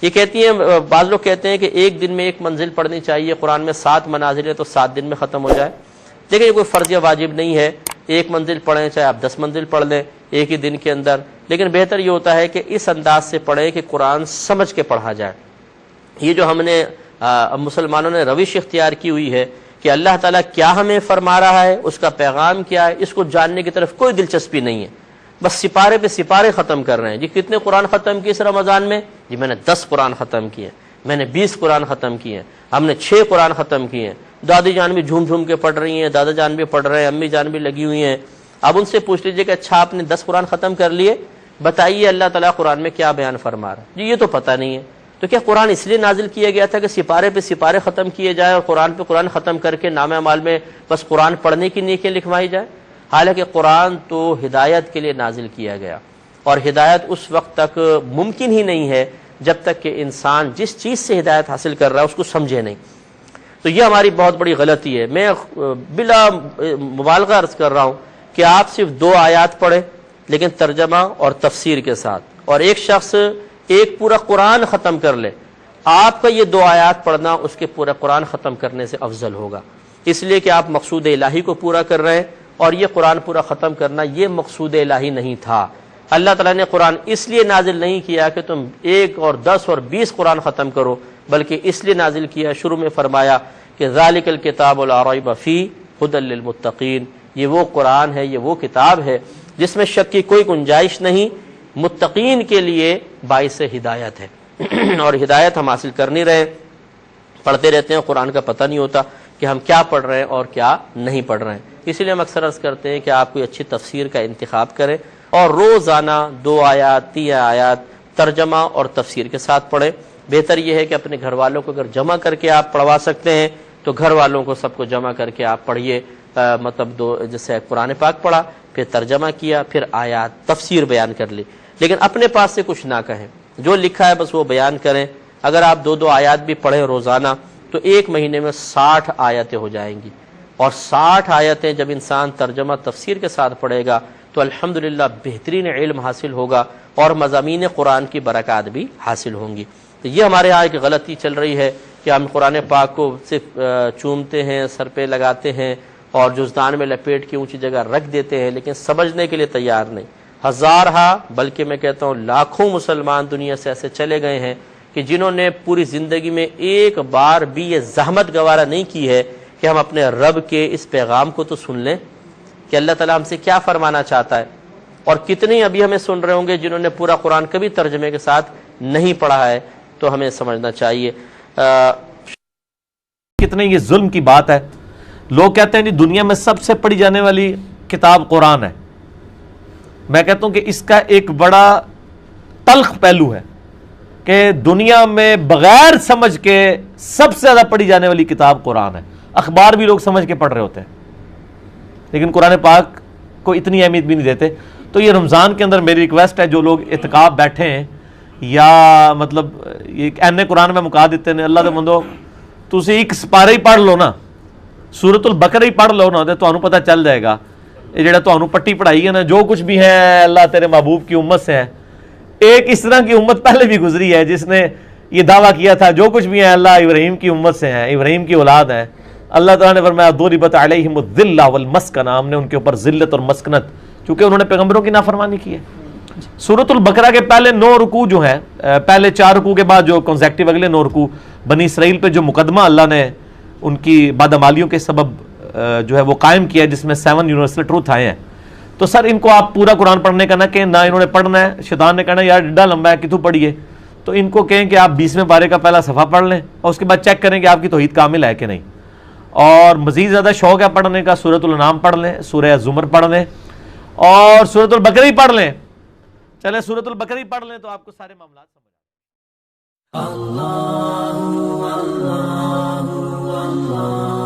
یہ کہتی ہیں، بعض لوگ کہتے ہیں کہ ایک دن میں ایک منزل پڑھنی چاہیے، قرآن میں 7 منازل ہے تو 7 دن میں ختم ہو جائے۔ دیکھیں یہ کوئی فرض یا واجب نہیں ہے، ایک منزل پڑھیں چاہے آپ 10 منزل پڑھ لیں ایک ہی دن کے اندر، لیکن بہتر یہ ہوتا ہے کہ اس انداز سے پڑھیں کہ قرآن سمجھ کے پڑھا جائے۔ یہ جو ہم نے مسلمانوں نے روش اختیار کی ہوئی ہے کہ اللہ تعالیٰ کیا ہمیں فرما رہا ہے، اس کا پیغام کیا ہے، اس کو جاننے کی طرف کوئی دلچسپی نہیں ہے، بس سپارے پہ سپارے ختم کر رہے ہیں۔ جی کتنے قرآن ختم کیے اس رمضان میں؟ جی میں نے 10 قرآن ختم کیے، میں نے 20 قرآن ختم کیے، ہم نے 6 قرآن ختم کیے ہیں۔ دادی جان بھی جھوم جھوم کے پڑھ رہی ہیں، دادا جان بھی پڑھ رہے ہیں، امی جان بھی لگی ہوئی ہیں۔ اب ان سے پوچھ لیجئے کہ اچھا آپ نے 10 قرآن ختم کر لیے، بتائیے اللہ تعالیٰ قرآن میں کیا بیان فرما رہا ہے؟ جی یہ تو پتہ نہیں ہے۔ تو کیا قرآن اس لیے نازل کیا گیا تھا کہ سپارے پہ سپارے ختم کیے جائے اور قرآن پہ قرآن ختم کر کے نام اعمال میں بس قرآن پڑھنے کی نیکیاں لکھوائی جائے؟ حالانکہ قرآن تو ہدایت کے لیے نازل کیا گیا، اور ہدایت اس وقت تک ممکن ہی نہیں ہے جب تک کہ انسان جس چیز سے ہدایت حاصل کر رہا ہے اس کو سمجھے نہیں۔ تو یہ ہماری بہت بڑی غلطی ہے۔ میں بلا مبالغہ عرض کر رہا ہوں کہ آپ صرف 2 آیات پڑھیں لیکن ترجمہ اور تفسیر کے ساتھ، اور ایک شخص ایک پورا قرآن ختم کر لے، آپ کا یہ 2 آیات پڑھنا اس کے پورا قرآن ختم کرنے سے افضل ہوگا، اس لیے کہ آپ مقصود الہی کو پورا کر رہے ہیں، اور یہ قرآن پورا ختم کرنا یہ مقصود الہی نہیں تھا۔ اللہ تعالیٰ نے قرآن اس لیے نازل نہیں کیا کہ تم 1 اور 10 اور 20 قرآن ختم کرو، بلکہ اس لیے نازل کیا، شروع میں فرمایا کہ ذالک الکتاب لا ریب فیہ ھدی للمتقین، یہ وہ قرآن ہے، یہ وہ کتاب ہے جس میں شک کی کوئی گنجائش نہیں، متقین کے لیے باعث ہدایت ہے۔ اور ہدایت ہم حاصل کر نہیں رہے، پڑھتے رہتے ہیں، قرآن کا پتہ نہیں ہوتا کہ ہم کیا پڑھ رہے ہیں اور کیا نہیں پڑھ رہے ہیں۔ اسی لیے ہم اکثر عرض کرتے ہیں کہ آپ کوئی اچھی تفسیر کا انتخاب کریں اور روزانہ 2 آیات 3 آیات ترجمہ اور تفسیر کے ساتھ پڑھیں۔ بہتر یہ ہے کہ اپنے گھر والوں کو اگر جمع کر کے آپ پڑھوا سکتے ہیں تو گھر والوں کو سب کو جمع کر کے آپ پڑھیے، مطلب جیسے قرآن پاک پڑھا، پھر ترجمہ کیا، پھر آیات تفسیر بیان کر لی، لیکن اپنے پاس سے کچھ نہ کہیں، جو لکھا ہے بس وہ بیان کریں۔ اگر آپ 2 آیات بھی پڑھیں روزانہ تو 1 مہینے میں 60 آیتیں ہو جائیں گی، اور 60 آیتیں جب انسان ترجمہ تفسیر کے ساتھ پڑھے گا تو الحمدللہ بہترین علم حاصل ہوگا اور مضامین قرآن کی برکات بھی حاصل ہوں گی۔ تو یہ ہمارے یہاں ایک غلطی چل رہی ہے کہ ہم قرآن پاک کو صرف چومتے ہیں، سر پہ لگاتے ہیں اور جزدان میں لپیٹ کے اونچی جگہ رکھ دیتے ہیں، لیکن سمجھنے کے لیے تیار نہیں۔ ہزارہا بلکہ میں کہتا ہوں لاکھوں مسلمان دنیا سے ایسے چلے گئے ہیں کہ جنہوں نے پوری زندگی میں ایک بار بھی یہ زحمت گوارا نہیں کی ہے کہ ہم اپنے رب کے اس پیغام کو تو سن لیں کہ اللہ تعالیٰ ہم سے کیا فرمانا چاہتا ہے۔ اور کتنے ابھی ہمیں سن رہے ہوں گے جنہوں نے پورا قرآن کبھی ترجمے کے ساتھ نہیں پڑھا ہے، تو ہمیں سمجھنا چاہیے۔ کتنے یہ ظلم کی بات ہے، لوگ کہتے ہیں کہ دنیا میں سب سے پڑھی جانے والی کتاب قرآن ہے۔ میں کہتا ہوں کہ اس کا ایک بڑا تلخ پہلو ہے کہ دنیا میں بغیر سمجھ کے سب سے زیادہ پڑھی جانے والی کتاب قرآن ہے۔ اخبار بھی لوگ سمجھ کے پڑھ رہے ہوتے ہیں لیکن قرآن پاک کو اتنی اہمیت بھی نہیں دیتے۔ تو یہ رمضان کے اندر میری ریکویسٹ ہے، جو لوگ اعتکاف بیٹھے ہیں یا مطلب یہ این قرآن میں مکا دیتے ہیں، اللہ دے بندو تسی ایک سپارہ ہی پڑھ لو نا، سورۃ البقرہ ہی پڑھ لو نا، تو تمہیں پتہ چل جائے گا یہ جڑا تمہیں پٹی پڑھائی ہے نا، جو کچھ بھی ہے اللہ تیرے محبوب کی امت سے ہے۔ ایک اس طرح کی امت پہلے بھی گزری ہے جس نے یہ دعویٰ کیا تھا جو کچھ بھی ہے اللہ ابراہیم کی امت سے ہیں، ابراہیم کی اولاد ہیں۔ اللہ تعالیٰ نے فرمایا ضربت علیہم الذلہ والمسکنہ، ہم نے ان کے اوپر ذلت اور مسکنت، چونکہ انہوں نے پیغمبروں کی نافرمانی کی ہے۔ سورۃ البقرہ کے پہلے 9 رکوع جو ہیں، پہلے 4 رکوع کے بعد جو کنزیکٹیو اگلے 9 رکوع بنی اسرائیل پہ جو مقدمہ اللہ نے ان کی بدعمالیوں کے سبب جو ہے وہ قائم کیا ہے، جس میں 7 یونیورسل ٹروتھ آئے ہیں، تو سر ان کو آپ پورا قرآن پڑھنے کا نہ کہیں، نہ انہوں نے پڑھنا ہے۔ شیطان نے کہنا یار ڈڈا لمبا ہے کتوں پڑھیے، تو ان کو کہیں کہ آپ 20ویں پارے کا پہلا صفحہ پڑھ لیں اور اس کے بعد چیک کریں کہ آپ کی توحید کامل ہے کہ نہیں، اور مزید زیادہ شوق ہے پڑھنے کا سورۃ الانعام پڑھ لیں، سورہ زمر پڑھ لیں اور سورۃ البقرہ ہی پڑھ لیں۔ چلیں سورۃ البقرہ ہی پڑھ لیں تو آپ کو سارے معاملات سمجھ آئیں۔ اللہ اللہ اللہ